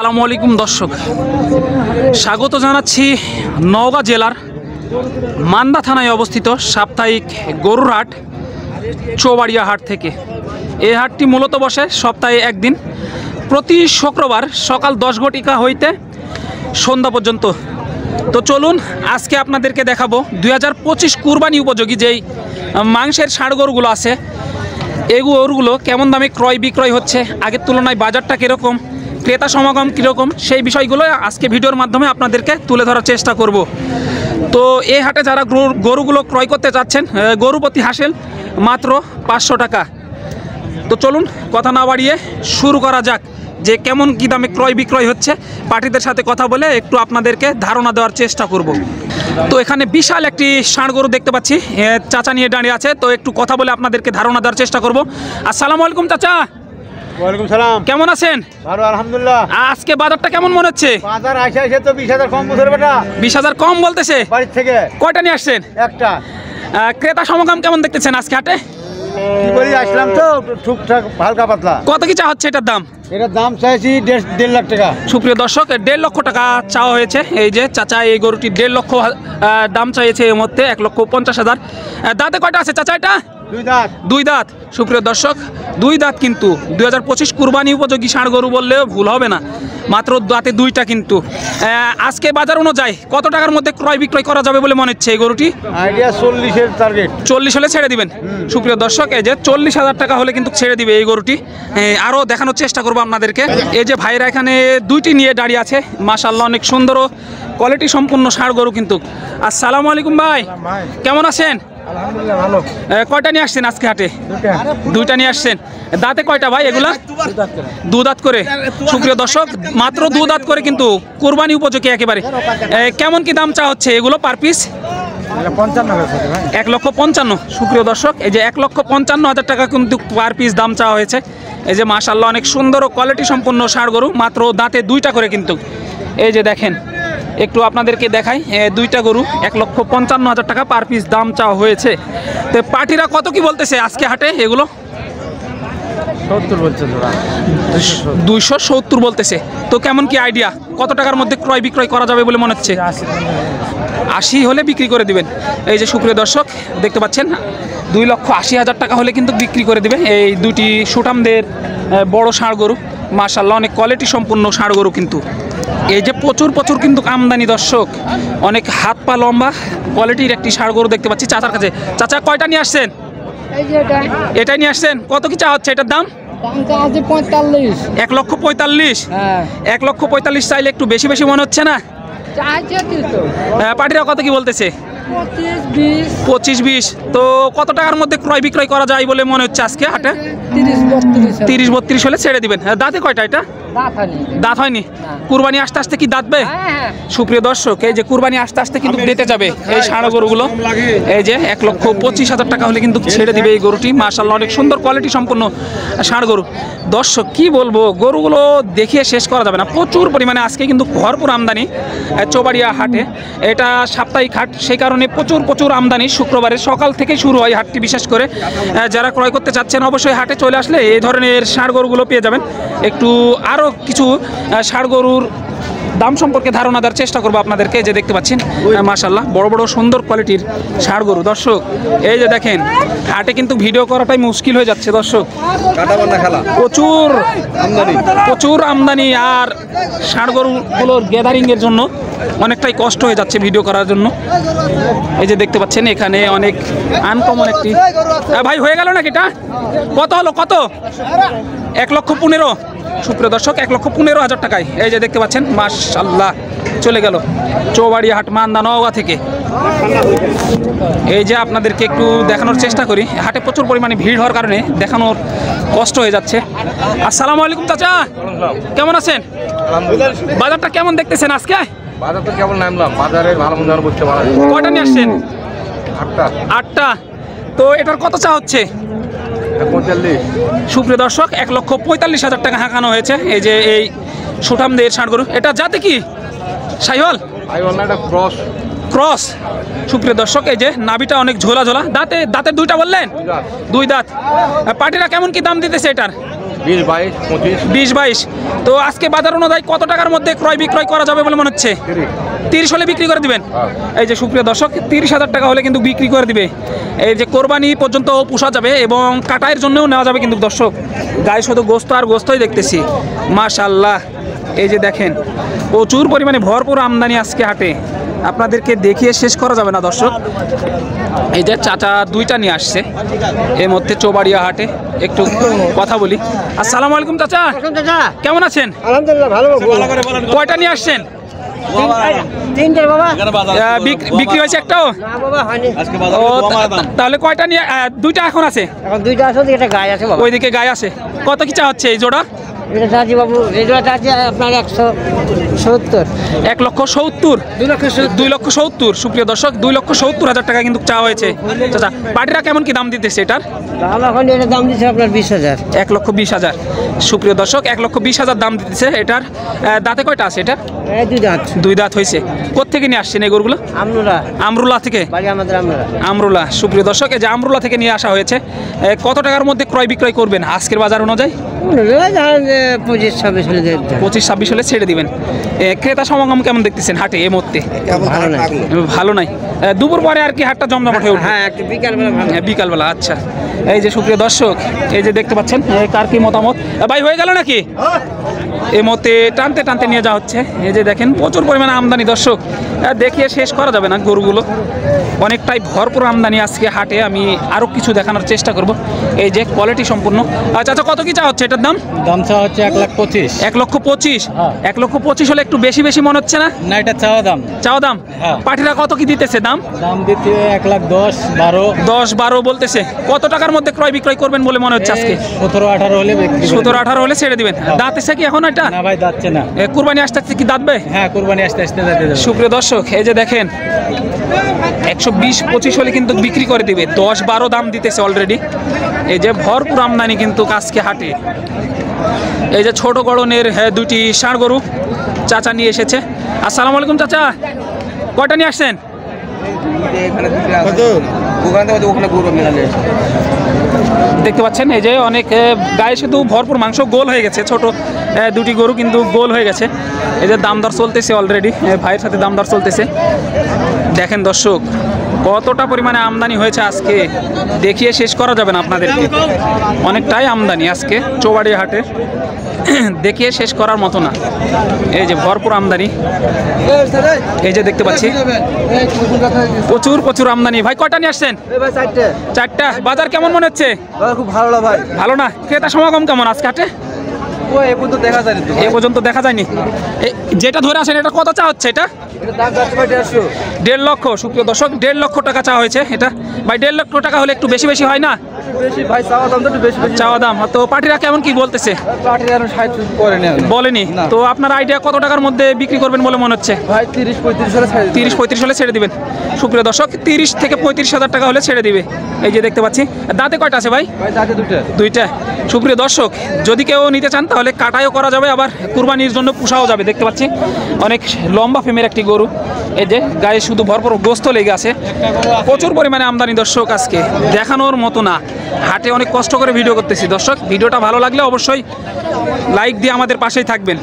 আসসালামু আলাইকুম দর্শক, স্বাগত জানাচ্ছি নওগাঁ জেলার মান্দা থানায় অবস্থিত সাপ্তাহিক গরুর হাট চৌবাড়িয়া হাট থেকে। এই হাটটি মূলত বসে সপ্তাহে একদিন, প্রতি শুক্রবার সকাল 10 ঘটিকা হইতে সন্ধ্যা পর্যন্ত। তো চলুন আজকে আপনাদেরকে দেখাবো 2025 কুরবানি উপযোগী যেই মাংসের ষাঁড় গরুগুলো আছে, এই গরুগুলো কেমন দামে ক্রয় বিক্রয় হচ্ছে, আগের তুলনায় বাজারটা কীরকম, ক্রেতা সমাগম কীরকম, সেই বিষয়গুলো আজকে ভিডিওর মাধ্যমে আপনাদেরকে তুলে ধরার চেষ্টা করব। তো এই হাটে যারা গরুগুলো ক্রয় করতে চাচ্ছেন, গরু প্রতি হাসেল মাত্র 500 টাকা। তো চলুন কথা না বাড়িয়ে শুরু করা যাক যে কেমন কী দামে ক্রয় বিক্রয় হচ্ছে। পার্টিদের সাথে কথা বলে একটু আপনাদেরকে ধারণা দেওয়ার চেষ্টা করব। তো এখানে বিশাল একটি ষাঁড় গরু দেখতে পাচ্ছি, চাচা নিয়ে দাঁড়িয়ে আছে, তো একটু কথা বলে আপনাদেরকে ধারণা দেওয়ার চেষ্টা করব। আসসালামু আলাইকুম চাচা। ওয়ালাইকুম সালাম। কেমন আছেন? ভালো আলহামদুলিল্লাহ। আজকে বাজারটা কেমন মনে হচ্ছে? বাজার আসে তো 20,000 কম বছর বেটা। 20,000 কম বলতেছে বাড়ি থেকে। কয়টা নিয়ে আসছেন? একটা। ক্রেতা সমাগম কেমন দেখতেছেন আজকে হাটে? কি বলি আসলাম তো টুকটাক হালকা পাতলা। কত কি চা হচ্ছে এটার দাম? এটার দাম চাইছি 1.5 লাখ টাকা। সুপ্রিয় দর্শক, 1.5 লক্ষ টাকা চাওয়া হয়েছে। এই যে চাচা এই গরুটি 1.5 লক্ষ দাম চাইছে, এর মধ্যে 1,50,000। দাঁতে কয়টা আছে চাচা এটা? দুই দাঁত। সুপ্রিয় দর্শক, 2 দাঁত, কিন্তু 2025 কুরবানি উপযোগী ষাঁড় গরু বললেও ভুল হবে না, মাত্র দাঁতে 2টা। কিন্তু আজকে বাজার অনুযায়ী কত টাকার মধ্যে ক্রয় বিক্রয় করা যাবে বলে মনে হচ্ছে এই গরুটি? Idea 40-এর target. 40 হলে ছেড়ে দিবেন। সুপ্রিয় দর্শক, এই যে 40,000 টাকা হলে কিন্তু ছেড়ে দিবে এই গরুটি। আরও দেখানোর চেষ্টা করবো আপনাদেরকে। এই যে ভাইরা এখানে 2টি নিয়ে দাঁড়িয়ে আছে, মাশাআল্লাহ অনেক সুন্দর ও কোয়ালিটি সম্পূর্ণ ষাঁড় গরু কিন্তু। আসসালামু আলাইকুম ভাই, কেমন আছেন? আলহামদুলিল্লাহ ভালো। কয়টা নিয়ে আসছেন আজকে হাটে? 2টা নিয়ে আসছেন। দাঁতে কয়টা ভাই এগুলা? 2 দাঁত করে। সুপ্রিয় দর্শক, মাত্র 2 দাঁত করে কিন্তু কুরবানি উপযোগী একেবারে। কেমন কি দাম চা হচ্ছে এগুলো পার পিস? 1,55,000। সুপ্রিয় দর্শক, এই যে 1,55,000 টাকা কিন্তু পার পিস দাম চাওয়া হয়েছে। এই যে মাশাআল্লাহ অনেক সুন্দর ও কোয়ালিটি সম্পন্ন ষাঁড় গরু, মাত্র দাঁতে 2টা করে কিন্তু। এই যে দেখেন, একটু আপনাদেরকে দেখাই, 2টা গরু 1,55,000 টাকা পার পিস দাম চাওয়া হয়েছে। তো পার্টিরা কত কি বলতেছে আজকে হাটে এগুলো? 70 বলছে। 270 বলতেছে। তো কেমন কি আইডিয়া, কত টাকার মধ্যে ক্রয় বিক্রয় করা যাবে বলে মনে হচ্ছে? 80 হলে বিক্রি করে দিবেন। এই যে সুপ্রিয় দর্শক দেখতে পাচ্ছেন, 2,80,000 টাকা হলে কিন্তু বিক্রি করে দিবে এই 2টি সুঠামদের বড় ষাঁড় গরু। মাশাআল্লাহ অনেক কোয়ালিটি সম্পূর্ণ ষাঁড় গরু কিন্তু। এই যে প্রচুর কিন্তু আমদানি দর্শক, অনেক হাত পা লম্বা কোয়ালিটির একটি ষাঁড় গরু দেখতে পাচ্ছি চাচার কাছে। চাচা কয়টা নিয়ে আসছেন? এটাই নিয়ে আসছেন। কত কি চা হচ্ছে এটার দাম? 1,45,000। 1,45,000 চাইলে একটু বেশি বেশি মনে হচ্ছে না? পার্টিরা কত কি বলতেছে? 25-20। তো কত টাকার মধ্যে ক্রয় বিক্রয় করা যায় বলে মনে হচ্ছে আজকে হাটে? 30-32 হলে ছেড়ে দিবেন। দাঁতে কয়টা এটা? দাঁত হয়নি। কুরবানি আস্তে আস্তে কি দাঁতবে? সুপ্রিয় দর্শক, এই যে কুরবানি আস্তে আস্তে কিন্তু বেঁচে যাবে এই ষাঁড় গরুগুলো। এই যে 1,25,000 টাকা হলে কিন্তু ছেড়ে দিবে এই গরুটি। মাশাআল্লাহ অনেক সুন্দর কোয়ালিটি সম্পন্ন ষাঁড় গরু। দর্শক কি বলবো, গরুগুলো দেখিয়ে শেষ করা যাবে না, প্রচুর পরিমাণে আজকে কিন্তু ভরপুর আমদানি চৌবাড়িয়া হাটে। এটা সাপ্তাহিক হাট, সেই কারণে প্রচুর আমদানি। শুক্রবারের সকাল থেকে শুরু হয় হাটটি। বিশেষ করে যারা ক্রয় করতে চাচ্ছেন অবশ্যই হাটে চলে আসলে এই ধরনের ষাঁড় গরুগুলো পেয়ে যাবেন। একটু আরও কিছু ষাঁড় গরুর দাম সম্পর্কে ধারণা দেওয়ার চেষ্টা করবো আপনাদেরকে। যে দেখতে পাচ্ছেন মাশাআল্লাহ বড় সুন্দর কোয়ালিটির ষাঁড় গরু। দর্শক এই যে দেখেন, হাটে কিন্তু ভিডিও করাটাই মুশকিল হয়ে যাচ্ছে দর্শক, প্রচুর আমদানি। আর ষাঁড় গরুগুলোর গ্যাদারিংয়ের জন্য অনেকটাই কষ্ট হয়ে যাচ্ছে ভিডিও করার জন্য। এই যে দেখতে পাচ্ছেন এখানে অনেক আনকমন একটি ভাই হয়ে গেল নাকি? এটা কত হলো? কত? 1,15,000। সুপ্রিয় দর্শক, 1,15,000 টাকায় এই যে দেখতে পাচ্ছেন মাশাআল্লাহ চলে গেল চৌবাড়িয়া হাট মান্দা নওগাঁ থেকে। এই যে আপনাদেরকে একটু দেখানোর চেষ্টা করি, হাটে প্রচুর পরিমাণে ভিড় হওয়ার কারণে দেখানোর কষ্ট হয়ে যাচ্ছে। আসসালামু আলাইকুম চাচা, কেমন আছেন? বাজারটা কেমন দেখতেছেন আজকে? বাজার তো কেমন নামলাম, বাজারে ভালো মন্দ বুঝতে পারা যায়। কয়টা নিয়ে আসছেন? 8টা। তো এটার কত চা হচ্ছে? 45। সুপ্রিয় দর্শক, 1,45,000 টাকা হাঁকানো হয়েছে। এই যে এই সুঠামদের ষাঁড় গরু, এটা জাতে কি? শাহিওয়াল? ক্রস। সুপ্রিয় দর্শক, এই যে নাভিটা অনেক ঝোলা। দাঁতের 2টা বললেন? 2 দাঁত। পার্টিরা কেমন কি দাম দিতেছে এটার? 20-22। তো আজকে বাজার অনুযায়ী কত টাকার মধ্যে ক্রয় বিক্রয় করা যাবে বলে মনে হচ্ছে? 30 হলে বিক্রি করে দিবেন। এই যে সুপ্রিয় দর্শক, 30,000 টাকা হলে কিন্তু বিক্রি করে দিবে। এই যে কোরবানি পর্যন্ত পোষা যাবে এবং কাটাইয়ের জন্যও নেওয়া যাবে কিন্তু দর্শক। গায়ে শুধু গোস্ত আর গোস্তই দেখতেছি, মাশাআল্লাহ। এই যে দেখেন প্রচুর পরিমাণে ভরপুর আমদানি আজকে হাটে, আপনাদেরকে দেখিয়ে শেষ করা যাবে না দর্শক। এই যে চাচা দুইটা নিয়ে আসছে এর মধ্যে চৌবাড়িয়া হাটে, একটু কথা বলি। আসসালামু আলাইকুম চাচা, কেমন আছেন? আলহামদুলিল্লাহ ভালো। কয়টা নিয়ে আসছেন? তিনটে বাবা। বিক্রি হয়েছে একটাও? না বাবা হয়নি। ও তাহলে কয়টা নিয়ে? দুইটা এখন আছে। এখন দুইটা আছে, এটা গায়ে আছে বাবা। ওইদিকে গায়ে আছে। কত কি চা হচ্ছে এই জোড়া? এটা চাচি বাবু, এটা চাচি আপনার 170। 1,70,000। 2,70,000 সুপ্রিয় দর্শক, 2,70,000 টাকা কিন্তু চা হয়েছে চাচা। পার্টিরা কেমন কি দাম দিতেছে এটার? দাম এখন এটা দাম দিচ্ছে আপনার 20,000। 1,20,000 সুপ্রিয় দর্শক, 1,20,000 দাম দিতেছে এটার। দাঁতে কয়টা আছে এটা? এই দুই দাঁত। দুই দাঁত হয়েছে। কোত্থেকে নিয়ে আসছেন এই গরুগুলো? আমরুলা থেকে। বাড়ি আমাদের আমরুলা সুপ্রিয় দর্শক, এই যে আমরুলা থেকে নিয়ে আসা হয়েছে। কত টাকার মধ্যে ক্রয় বিক্রয় করবেন আজকের বাজার অনুযায়ী? 25-26 হলে 25-26 হলে ছেড়ে দিবেন। ক্রেতা সমাগম কেমন দেখতেছেন হাটে এই মুহূর্তে? ভালো না। ভালো নাই। দুপুর পরে আর কি হাটটা জমজমাট হয়ে উঠবে? হ্যাঁ, একটু বিকালবেলা ভালো। বিকালবেলা। আচ্ছা, এই যে সুপ্রিয় দর্শক, এই যে দেখতে পাচ্ছেন কার কি মতামত। ভাই হয়ে গেল নাকি? এই মতে টানতে টানতে নিয়ে যাওয়া হচ্ছে। এই যে দেখেন প্রচুর পরিমাণে আমদানি দর্শক, দেখিয়ে শেষ করা যাবে না গরুগুলো, অনেকটাই ভরপুর আমদানি আজকে হাটে। আমি আরও কিছু দেখানোর চেষ্টা করব। এই যে কোয়ালিটি সম্পূর্ণ। আচ্ছা আচ্ছা, কত কি চা হচ্ছে এটার দাম? দামটা হচ্ছে 1,25,000। 1,25,000। হ্যাঁ। 1,25,000 হলে একটু বেশি বেশি মনে হচ্ছে না? না, এটা চাওয়া দাম। চাওয়া দাম? হ্যাঁ। পাটিরা কত কি দিতেছে দাম? দাম দিতে 1,10,12। 10-12 বলতেছে। কত টাকার মধ্যে ক্রয় বিক্রয় করবেন বলে মনে হচ্ছে আজকে? 17-18 হলে বিক্রি করব। 17-18 হলে ছেড়ে দিবেন। দাঁত এসে কি এখন এটা? না ভাই, যাচ্ছে না। কুরবানি আসতে আসতে কি দাঁতবে? হ্যাঁ, কুরবানি আসতে আসতে যেতে যাবে। সুপ্রিয় দর্শক, এই যে দেখেন 120-25 হলে কিন্তু বিক্রি করে দিবে। 10-12 দাম দিতেছে অলরেডি। এই যে ভরপুর আমদানি কিন্তু আজকে হাটে। এই যে ছোট গড়নের দুইটি ষাঁড় গরু চাচা নিয়ে এসেছে। আসসালামু আলাইকুম চাচা, কয়টা নিয়ে আসছেন? দেখতে পাচ্ছেন এই যে অনেক গায়ে শুধু ভরপুর মাংস, গোল হয়ে গেছে। ছোট দুটি গরু কিন্তু গোল হয়ে গেছে। এই যে দাম দর চলতেছে অলরেডি, ভাইয়ের সাথে দাম দর চলতেছে। দেখেন দর্শক কতটা পরিমাণে আমদানি হয়েছে আজকে, দেখিয়ে শেষ করা যাবে না আপনাদেরকে। অনেকটাই আমদানি আজকে চৌবাড়িয়া হাটে, দেখিয়ে শেষ করার মতো না। এই যে ভরপুর আমদানি, এই যে দেখতে পাচ্ছি প্রচুর প্রচুর আমদানি। ভাই কয়টা নিয়ে আসছেন? চারটা। বাজার কেমন মনে হচ্ছে? খুব ভালো না ভাই। ভালো না। ক্রেতা সমাগম কেমন আজকে হাটে? এ পর্যন্ত দেখা যায়নি তো। এ পর্যন্ত দেখা যায়নি। যেটা ধরে আসেন এটা কত চা হচ্ছে? এটা 1.5 লক্ষ সুপ্রিয় দর্শক, 1.5 লক্ষ টাকা চা হয়েছে এটা। ভাই 1.5 লক্ষ টাকা হলে একটু বেশি বেশি হয় না? বেশি ভাই, চাওয়া দাম তো একটু বেশি। চাওয়া দাম তো পার্টিরা কেমন কি বলতেছে? বলেনি তো। আপনার আইডিয়া কত টাকার মধ্যে বিক্রি করবেন বলে মনে হচ্ছে? ভাই 30-35 হলে 30-35 হলে ছেড়ে দিবেন। সুপ্রিয় দর্শক, 30 থেকে 35,000 টাকা হলে ছেড়ে দিবে। এই যে দেখতে পাচ্ছি। দাঁতে কয়টা আছে ভাই? দাঁতে দুইটা। সুপ্রিয় দর্শক, যদি কেউ নিতে চান তাহলে কাটাইও করা যাবে, আবার কুরবানির জন্য পুষাও যাবে। দেখতে পাচ্ছি অনেক লম্বা ফেমের একটি গরু। এই যে গায়ে শুধু ভরপুর গোস্ত লেগে আছে। প্রচুর পরিমাণে আমদানি দর্শক, আজকে দেখানোর মতো না। হাটে অনেক কষ্ট করে ভিডিও করতেছি দর্শক। ভিডিওটা ভালো লাগলে অবশ্যই লাইক দিয়ে আমাদের পাশেই থাকবেন।